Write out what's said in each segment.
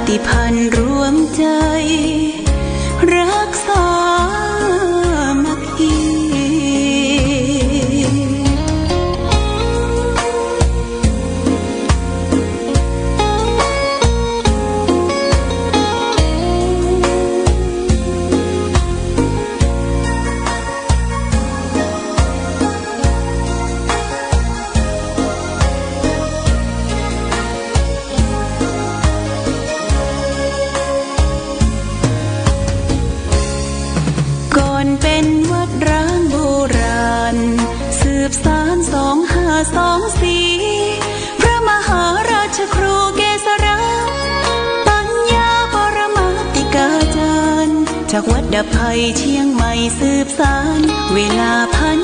ติพันธ์รวมใจรักษามัคคีเป็นวัดร้างโบราณสืบสาน2524พระมหาราชครูเกษราปัญญาปรมาติกาจารย์จากวัดดับภัยเชียงใหม่สืบสานเวลาผ่าน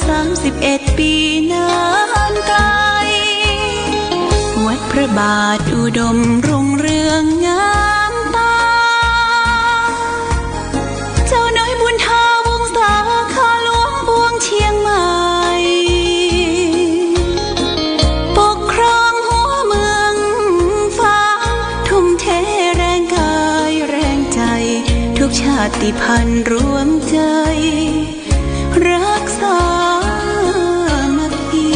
131 ปีนานไกลวัดพระบาทอุดมรุ่งเรืองงามตาเจ้าน้อยบุญทาวงศาข้าหลวงปวงเชียงใหม่ปกครองหัวเมืองฟ้าทุ่มเทแรงกายแรงใจทุกชาติพันธุ์รวมใจรักษามัคคี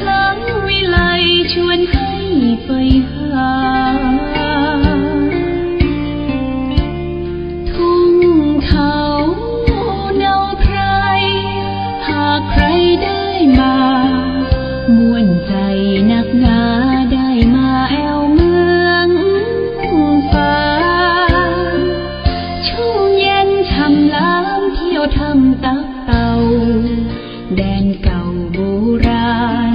ล้ำวิไลชวนให้ไปหาทุ่งเขาเนาไพรหากใครได้มาม่วนใจนักหนาได้มาแอวเมืองฟ้าชุ่มเย็นช่ำล้ำเที่ยวทำตักเต่าแดนเก่าโบราณ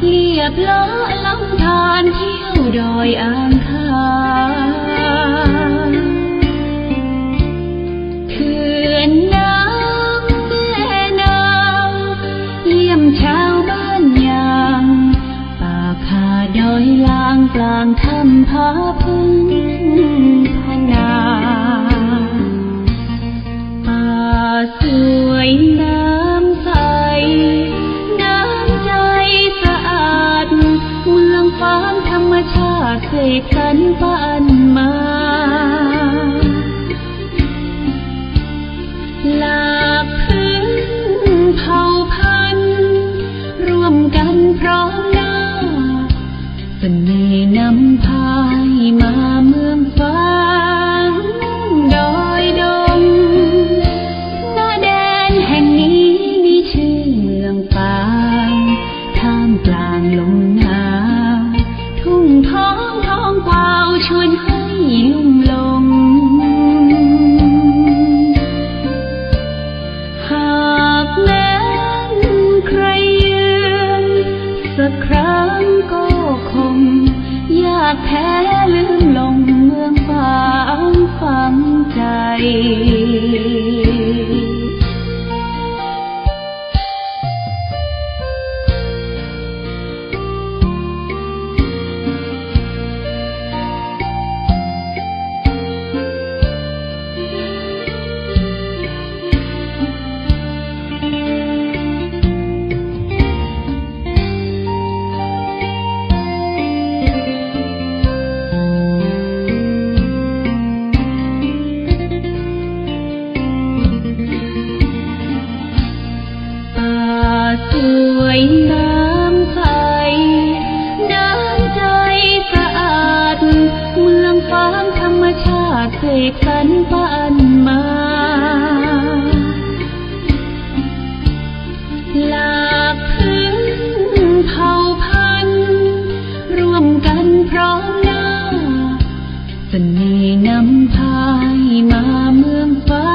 เรียบล้อลำธารเที่ยวดอ สวยน้ำใสน้ำใจสะอาดเมืองฟ้าธรรมชาติเสกสรรปั้นมาหลากพื้นเผ่าพันธุ์ร่วมกันพร้อมหน้าเสน่ห์นำพายมาเมืองฟ้า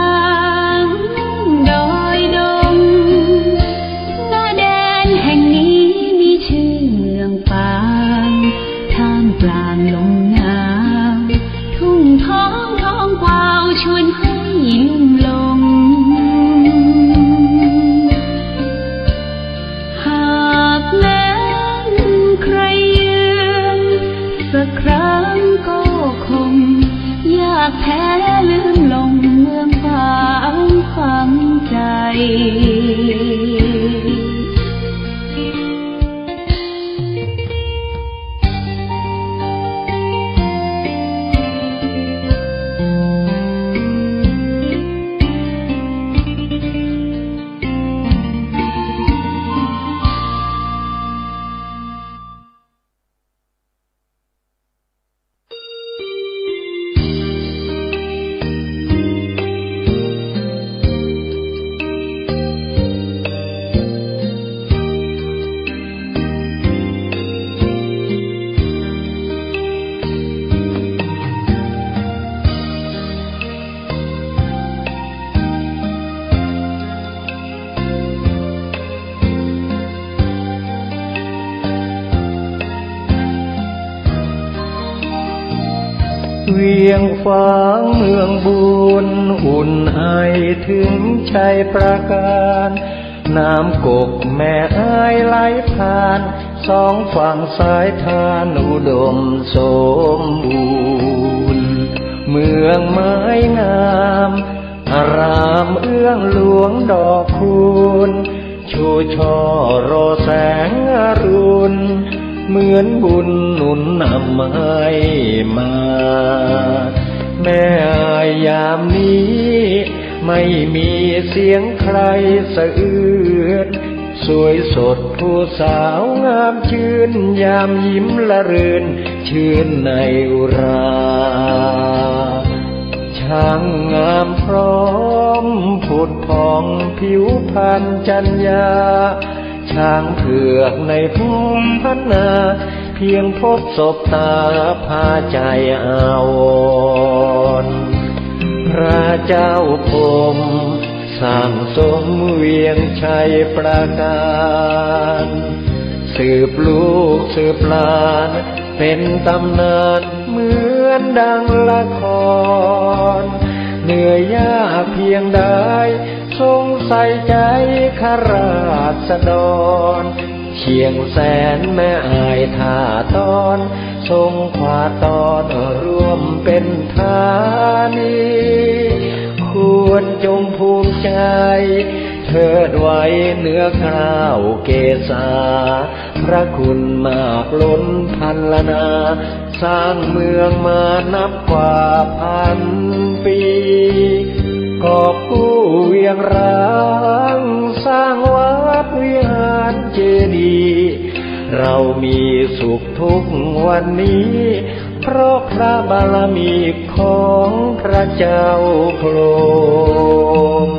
ดอยดงชื่อเมืองปางท่ามกลางลมหนาวทุ่งท้องท้องกวาวชวนให้ลุ่มลงหากแม้ใครยืนสักครั้งก็คงอยากแพ้ลืมลงเมืองปางฝังใจเวียงฟ้างเมืองบุญอุ่นไอถึงชัยประการน้ำกกแม่อายไหลผ่านสองฝั่งสายทานอุดมสมบูรณ์เมืองไม้งามอารามเอื้องหลวงดอกคูณชูช่อโรแสงอรุณเหมือนบุญหนุนนำให้มาแม่อายยามนี้ไม่มีเสียงใครสะอื้นสวยสดผู้สาวงามชื่นยามยิ้มละรื่นชื่นในอุราช่างงามพร้อมผุดผ่องผิวพรรณจัญญาช้างเผือกในพุ่มพันนาเพียงพบศพตาพาใจอาวรณ์พระเจ้าพรหมสร้างสมเวียงชัยประการสืบลูกสืบหลานเป็นตำนานเหมือนดังละครเหนื่อยยากเพียงใดทรงใส่ใจข้าราษฎรเชียงแสนแม่อายท่าตอนทรงขวาตอนร่วมเป็นธานีควรจงภูมิใจเทิดไว้เหนือกล้าวเกศาพระคุณมากล้นพันละนาสร้างเมืองมานับกว่าพันปีกอบกู้เวียงร้างสร้างวัดวิหารเจดีย์เรามีสุขทุกวันนี้เพราะพระบารมีของพระเจ้าพรหม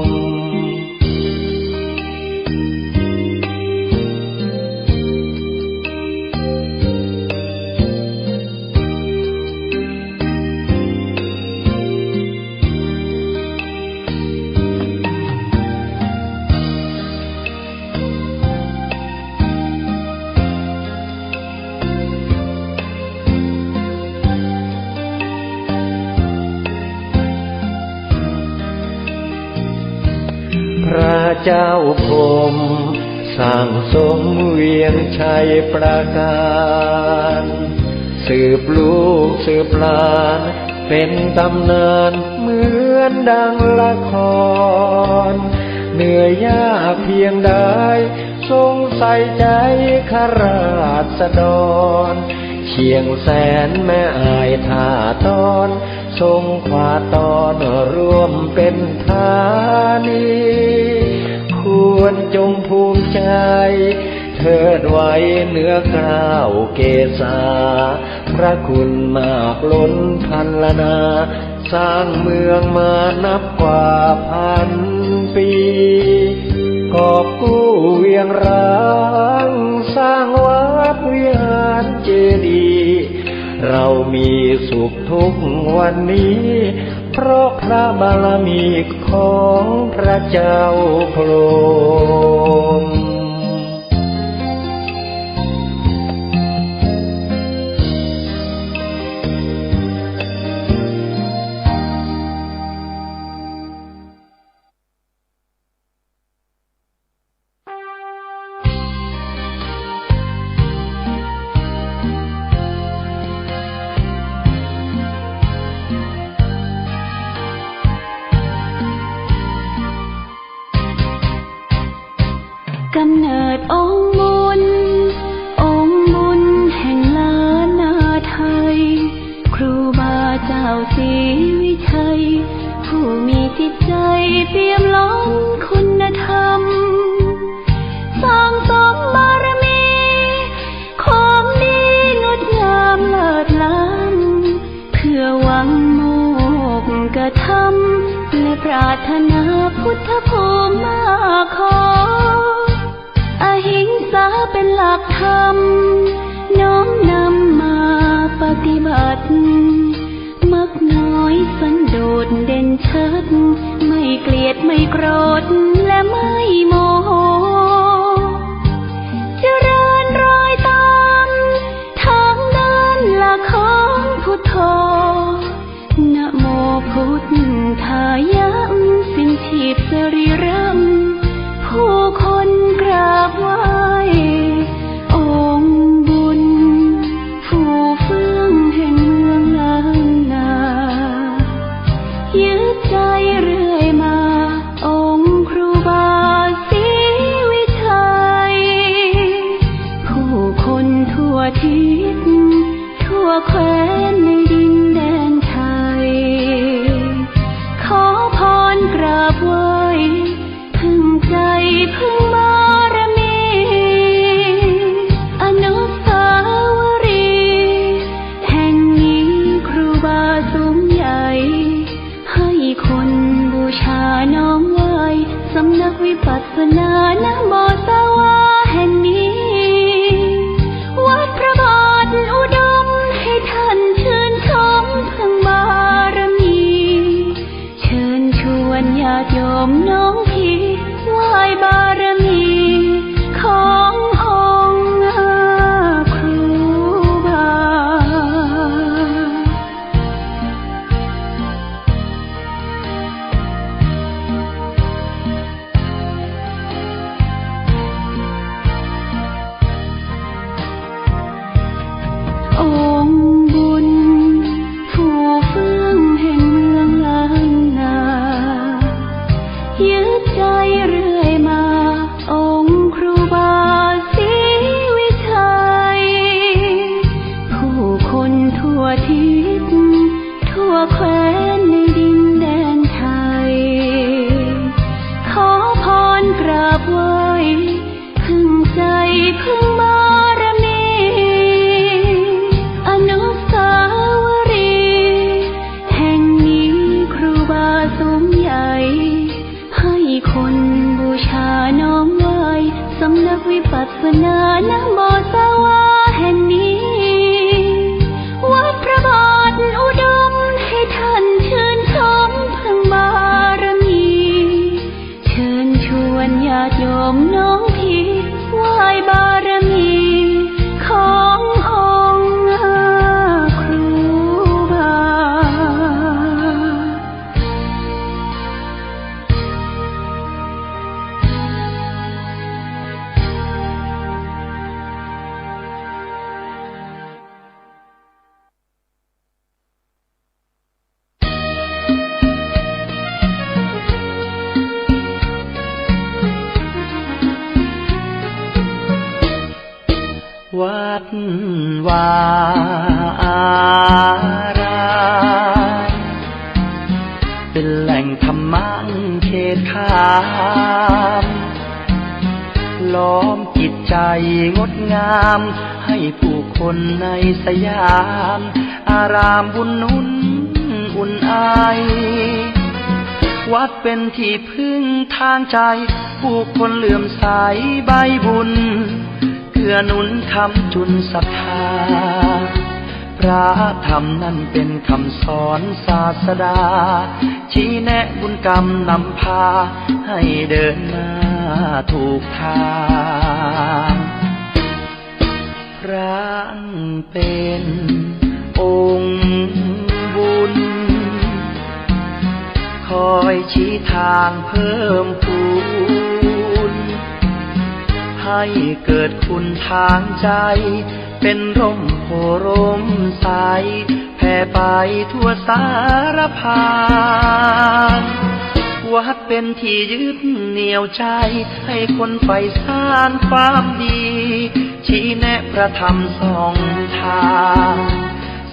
ระเจ้าพรหมสร้างสมเวียงชัยประการสืบลูกสืบหลานเป็นตำนานเหมือนดังละครเหนื่อยยากเพียงใดทรงใส่ใจข้าราษฎรเชียงแสนแม่อายท่าตอนทรงขวาตอนร่วมเป็นธานีควรจงภูมิใจเทิดไว้เหนือกล้าวเกศาพระคุณมากล้นพันละนาสร้างเมืองมานับกว่าพันปีกอบกู้เวียงร้างสร้างวัดวิหารเจดีย์เรามีสุขทุกวันนี้เพราะพระบารมีของพระเจ้าพรหมกำเนิดองค์บุญแห่งล้านนาไทยครูบาเจ้าศรีวิชัยผู้มีจิตใจเปี่ยมล้นคุณธรรมสร้างสมบารมีของดีงดงามเลิศล้ำเพื่อหวังโมกกฐรรมและปรารถนาพุทธภูมิมาขออหิงสาเป็นหลักธรรมน้อมนำมาปฏิบัติมักน้อยสันโดษเด่นชัดไม่เกลียดไม่โกรธและไม่โมโหเจริญรอยตามทางเดินหลักของพุทโธนะโมพุทธายะสิ้นชีพสรีรัมผู้คนกราบไหว้องค์บุญผู้เฟื่องแห่งเมืองล้านนายึดใจเรื่อยมาองค์ครูบาศรีวิชัยผู้คนทั่วทิศทั่วแคว้นในดินแดนไทยขอพรกราบไหว้พึ่งใจพึ่งบารมีอนุสาวรีย์แห่งนี้ครูบาสูงใหญ่ให้คนบูชาน้อมไหว้สำนักวิปัสสนานะโมสวาแห่งนี้วัดพระบาทอุดมให้ท่านชื่นชมพึ่งบารมีเชิญชวนญาติโยมน้องพี่ไหว้บารมีขององค์ครูบาองค์บุญผู้เฟื่องแห่งเมืองล้านนายึดใจเรื่อยมาองค์ครูบาศรีวิชัยผู้คนทั่วทิศทั่วแคว้นในดินแดนไทยขอพรกราบไหว้พึ่งใจพึ่งบารมีอนุสาวรีย์แห่งนี้ครูบาสูงใหญ่ให้คนบูชาน้อมไหว้สำนักวิปัสสนานะโมสวาแห่งนี้วัดพระบาทอุดมให้ท่านชื่นชมพึ่งบารมีเชิญชวนญาติโยมน้องพี่ไหว้บารมีขององค์ครูบา ข วัดวาอารามเป็นแหล่งธรรมะเขตขามล้อมจิตใจงดงามให้ผู้คนในสยามอารามบุญนุนอุ่นไอวัดเป็นที่พึ่งทางใจผู้คนเลื่อมใสใบบุญเกื้อหนุนคำจุนศรัทธาพระธรรมนั้นเป็นคำสอนศาสดาชี้แนะบุญกรรมนำพาให้เดินหน้าถูกทางพระเป็นองค์บุญคอยชี้ทางเพิ่มพูนให้เกิดคุณทางใจเป็นร่มโพร่มใสแผ่ไปทั่วสารพางวัดเป็นที่ยึดเหนี่ยวใจให้คนใฝ่สร้างความดีชี้แนะพระธรรมสองทาง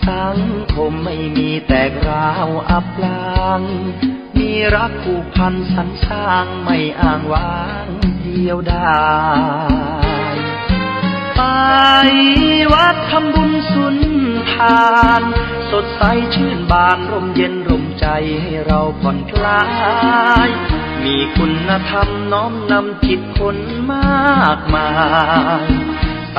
สังคมไม่มีแตกร้าวอับปางมีรักผูกพันสรรสร้างไม่อ้างว้างเดียวดายไปวัดทำบุญสุนทานสดใสชื่นบานร่มเย็นร่มใจให้เราผ่อนคลายมีคุณธรรมน้อมนำจิตคนมากมาย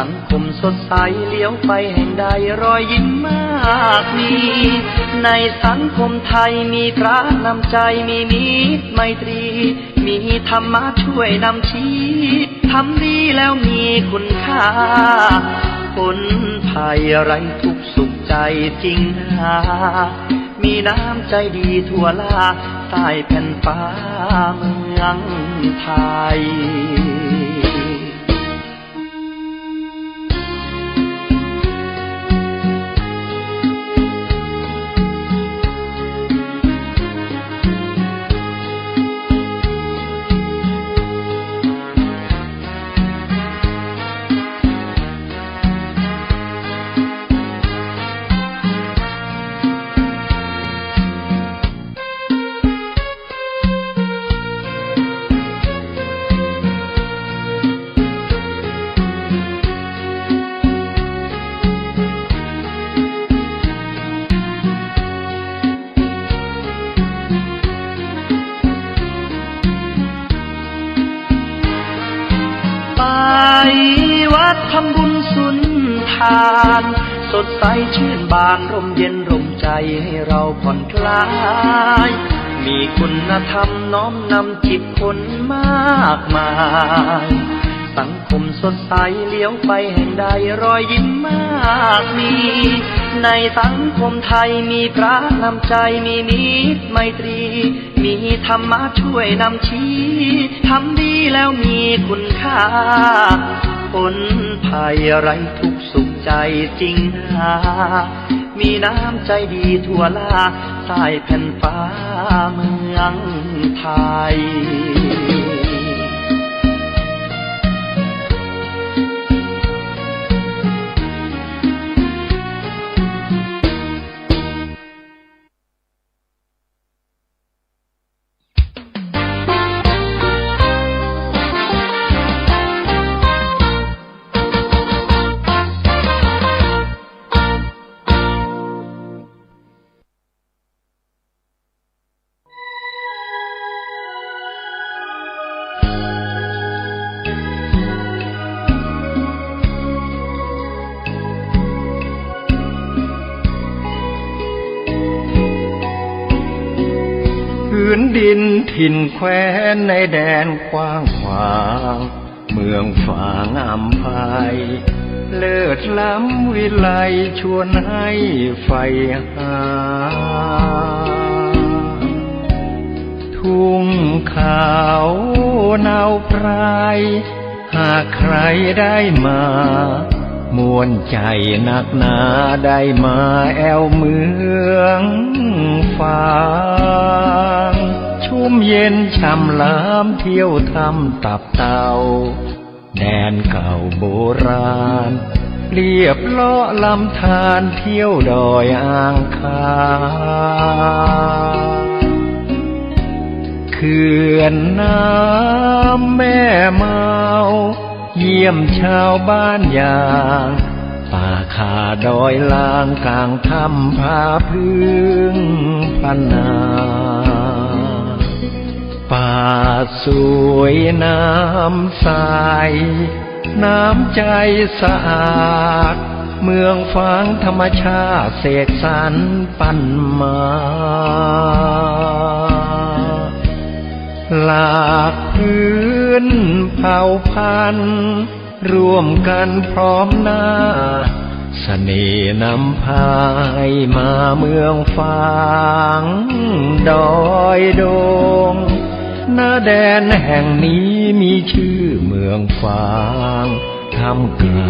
สังคมสดใสเลี้ยวไปแห่งใดรอยยิ้มมากมีในสังคมไทยมีพระนำใจมีมิตรไมตรีมีธรรมะช่วยนำชี้ทำดีแล้วมีคุณค่าผลภัยไร้ทุกข์สุขใจจริงนามีน้ำใจดีทั่วลาใต้แผ่นฟ้าเมืองไทยวัดทำบุญสุนทานสดใสชื่นบานร่มเย็นร่มใจให้เราผ่อนคลายมีคุณธรรมน้อมนำจิตคนมากมายสังคมสดใสเลี้ยวไปแห่งใดรอยยิ้มมากมีในสังคมไทยมีพระนำใจมีมิตรไมตรีมีธรรมะช่วยนำชี้ทำดีแล้วมีคุณค่าผลภัยไร้ทุกข์สุขใจจริงนามีน้ำใจดีทั่วลาใต้แผ่นฟ้าเมืองไทยพื้นดินถิ่นแคว้นในแดนกว้างขวางเมืองฝางอำไพเลิศล้ำวิไลชวนให้ใฝ่หาทุ่งขาวเนาไพรหากใครได้มามวลใจนักหนาได้มาแอวเมืองฝางชุ่มเย็นช่ำล้ำเที่ยวทำตับเต่าแดนเก่าโบราณ เรียบเลาะลำธารเที่ยวดอยอ่างคางเขื่อนน้ำแม่เมาเยี่ยมชาวบ้านอย่างป่าคาดอยลางกลางถ้ำผาพึ่งพันนาป่าสวยน้ำใสน้ำใจสะอาดเมืองฟางธรรมชาติเสกสรรปั้นมาหลากพื้นเผ่าพันธุ์ร่วมกันพร้อมหน้าเสน่ห์นำพายมาเมืองฟางดอยโดงหน้าแดนแห่งนี้มีชื่อเมืองฟางท่ามกล